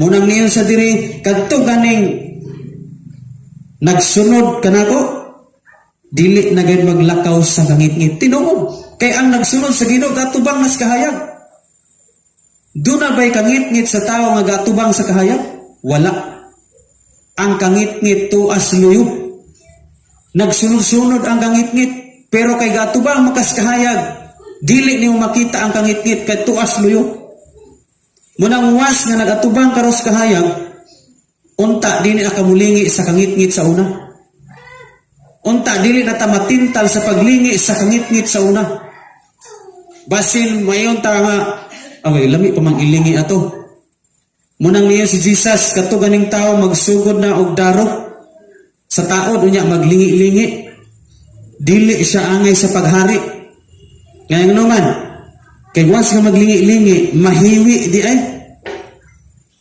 Munang niyon sa diri kadto ganing nagsunod kanako, dili na gayud maglakaw sa kangit-ngit. Tinuod kay ang nagsunod sa Ginoo gatubang nas kahayag. Doon na ba'y kangit-ngit sa tao nga gatubang sa kahayag? Wala. Ang kangit-ngit tuas luyo. Nagsunod-sunod ang kangit-ngit, pero kay gatubang makas kahayag, dili niyo makita ang kangit-ngit kay tuas luyo. Munang was nga nagatubang karos kahayag, unta dili na kamulingi sa kangit-ngit sa una. Unta dili na tamatintal sa paglingi sa kangit-ngit sa una. Basin mayon ta nga away lami pa mang ilingi ato. Munang niyo si Jesus kadto ganing tao magsugod na og daro sa taod unya maglingi-lingi. Dili siya angay sa paghari. Ngayon naman kay once nga maglingi-lingi mahiwi di ay